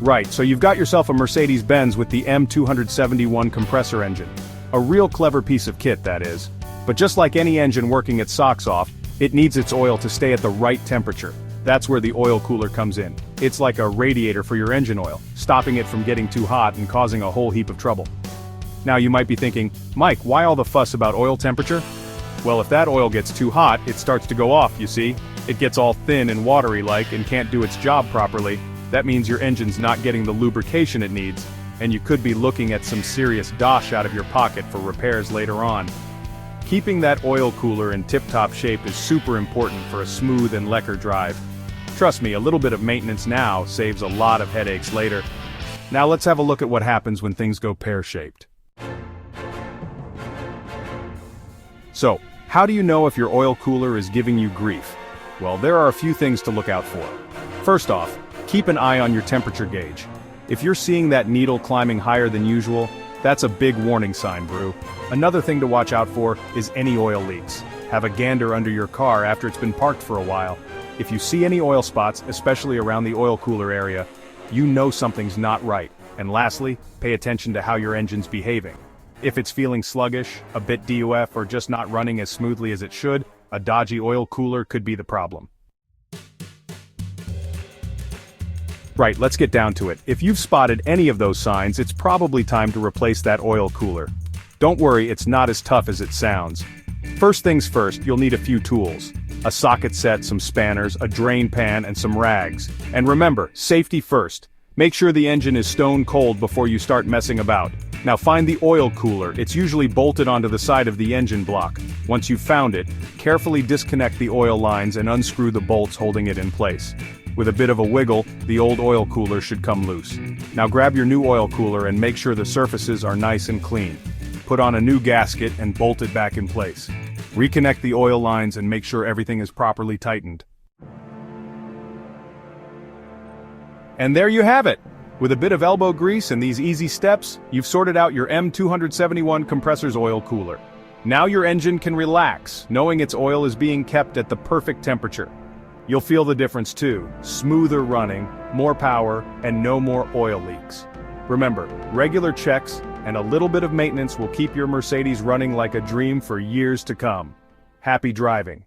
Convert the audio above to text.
Right, so you've got yourself a Mercedes-Benz with the M271 compressor engine. A real clever piece of kit, that is. But just like any engine working its socks off, it needs its oil to stay at the right temperature. That's where the oil cooler comes in. It's like a radiator for your engine oil, stopping it from getting too hot and causing a whole heap of trouble. Now you might be thinking, Mike, why all the fuss about oil temperature? Well, if that oil gets too hot, it starts to go off, you see? It gets all thin and watery-like and can't do its job properly. That means your engine's not getting the lubrication it needs, and you could be looking at some serious dosh out of your pocket for repairs later on. Keeping that oil cooler in tip-top shape is super important for a smooth and lekker drive. Trust me, a little bit of maintenance now saves a lot of headaches later. Now let's have a look at what happens when things go pear-shaped. So, how do you know if your oil cooler is giving you grief? Well, there are a few things to look out for. First off, keep an eye on your temperature gauge. If you're seeing that needle climbing higher than usual, that's a big warning sign, bro. Another thing to watch out for is any oil leaks. Have a gander under your car after it's been parked for a while. If you see any oil spots, especially around the oil cooler area, you know something's not right. And lastly, pay attention to how your engine's behaving. If it's feeling sluggish, a bit DOF, or just not running as smoothly as it should, a dodgy oil cooler could be the problem. Right, let's get down to it. If you've spotted any of those signs, it's probably time to replace that oil cooler. Don't worry, it's not as tough as it sounds. First things first, you'll need a few tools. A socket set, some spanners, a drain pan, and some rags. And remember, safety first. Make sure the engine is stone cold before you start messing about. Now find the oil cooler. It's usually bolted onto the side of the engine block. Once you've found it, carefully disconnect the oil lines and unscrew the bolts holding it in place. With a bit of a wiggle, the old oil cooler should come loose. Now grab your new oil cooler and make sure the surfaces are nice and clean. Put on a new gasket and bolt it back in place. Reconnect the oil lines and make sure everything is properly tightened. And there you have it! With a bit of elbow grease and these easy steps, you've sorted out your M271 compressor's oil cooler. Now your engine can relax, knowing its oil is being kept at the perfect temperature. You'll feel the difference too: smoother running, more power, and no more oil leaks. Remember, regular checks and a little bit of maintenance will keep your Mercedes running like a dream for years to come. Happy driving.